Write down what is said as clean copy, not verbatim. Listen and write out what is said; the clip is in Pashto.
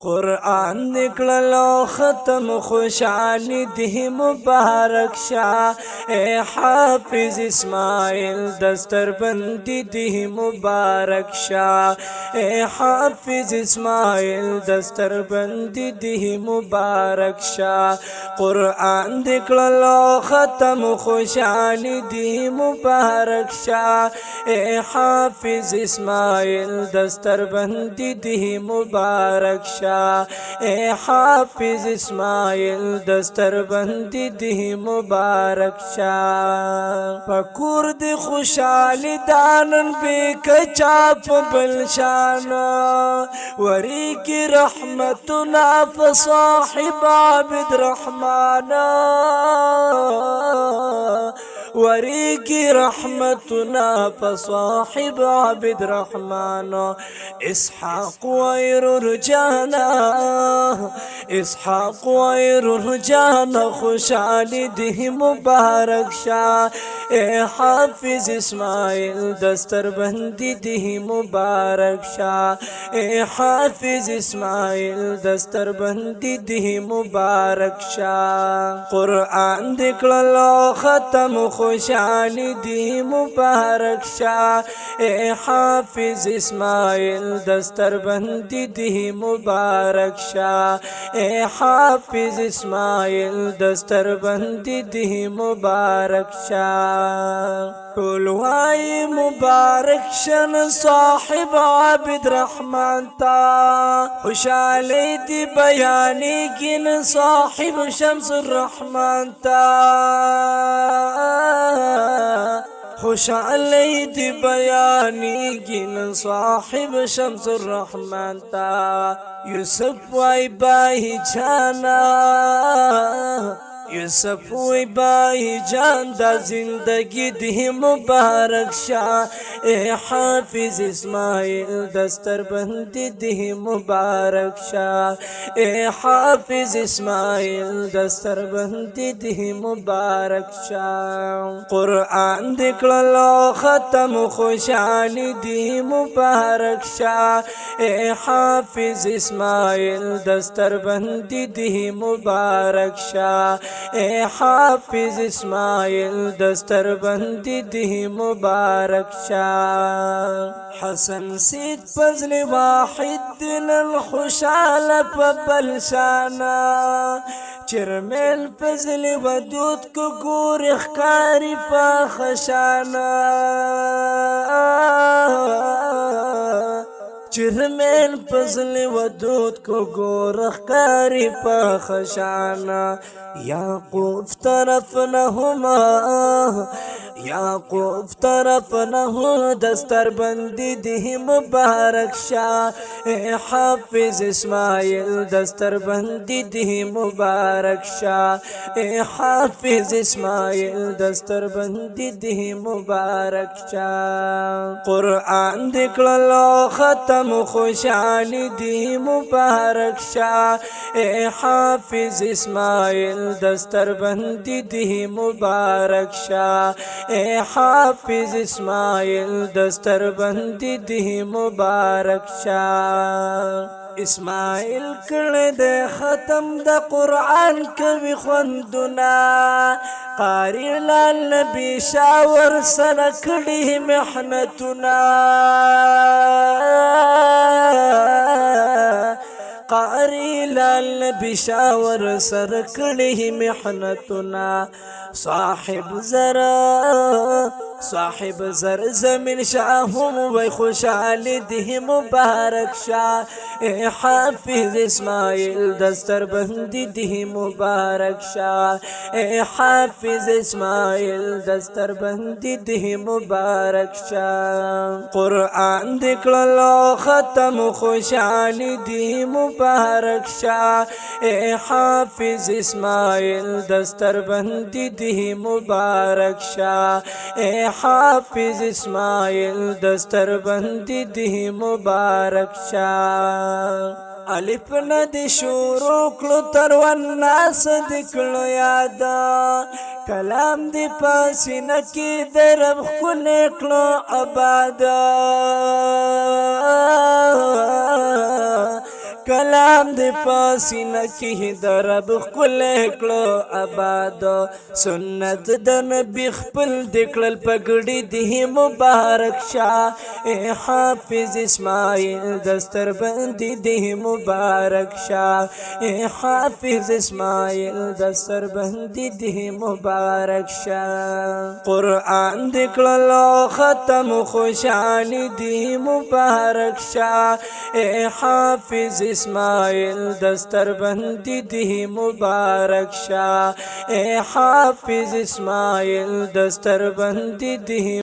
قرآن نکللو ختم خوشحالی دی مبارک شا اے حافظ اسماعیل دستر بندی دی مبارک شا اے حافظ اسماعیل دستر بندی دی مبارک شا قرآن نکللو ختم خوشحالی دی مبارک شا اے حافظ اسماعیل دستر بندی دی مبارک شا اے حافظ اسماعیل دستر بندی دی مبارک شا پکور دی خوشحالی دانن بے کچاپ بلشانا وری کی رحمتنا فصاحب عبد رحمانا وری کی رحمتنا فصاحب عبد رحمان اسحاق ویر رجانا اسحاق ویر رجانا خوشحالی دی مبارک شا اے حافظ اسماعیل دستر بندی دی مبارک شا اے حافظ اسماعیل دستر بندی دی مبارک شا قرآن دکللو ختم خوشحالی دی مبارک شا اے حافظ اسماعیل دستر بندی دی مبارک شا اے حافظ اسماعیل دستر بندی دی مبارک شا ټولوای مبارک شن صاحب عبد رحمان تا خوشحالی دی بیانی گن صاحب شمس الرحمن تا خوشحالی دی بیانی گن صاحب شمس الرحمن تا یوسف وائی بائی جانا یوسف وی بائی جان دا زندگی دی مبارک شا اے حافظ اسماعیل دستر بندی دی مبارک شا اے حافظ اسماعیل دستر بندی دی مبارک شا قرآن دکللو ختم خوشحالی دی مبارک شا اے حافظ اسماعیل دستر بندی دی مبارک شا اے حافظ اسماعیل دستر بندی دی مبارک شا حسن سید فضل واحد دل الخوشحال پبلشانا چرمیل فضل ودود کو گور اخکاری پا خشانا چرمیل فضل ودود کو گورخ کاری پا خشانا یعقوب طرف نہما یعقوب طرف نہ دستر بندی دی مبارک شا اے حافظ اسماعیل دستر بندی دی مبارک شا اے حافظ اسماعیل دستر بندی دی مبارک شا قرآن دکللو ختم خوشحالی دی مبارک شا اے حافظ اسماعیل دستر بندی دی مبارک شا اے حافظ اسماعیل دستر بندی دی مبارک شا اسماعیل کړه د ختم د قرآن کوي خوندنا قاری لال نبی شاور سره کړي محنتنا قاری لال نبی شاور سره کړي محنتنا صاحب زر زمین شاہم وی خوشحالی دی مبارک شاہ اے حافظ اسماعیل دستر بندی دی مبارک شاہ اے حافظ اسماعیل دستر بندی دی مبارک شاہ قرآن دکللو ختم خوشحالی دی مبارک شاہ اے حافظ اسماعیل دستر بندی دی مبارک شاہ اے حافظ اسماعیل دستر بندی دی مبارک شا الف ندی شروع کلو ترون ناس دکلو یادا کلام دی پاسی نکی درب خلی کلو عبادا کلام دی پاسینه کی درب خپل کړو آباد سنت د نبی خپل دکړل پګړی دی مبارک شاه اے حافظ اسماعیل دستر بندی دی مبارک شاه اے حافظ اسماعیل دستر بندی دی مبارک شاه قرآن دکړل ختم خوشحالی دی مبارک شاه اے حافظ اسماعیل دستر بندی دی مبارک شاه اے حافظ اسماعیل دستر بندی دی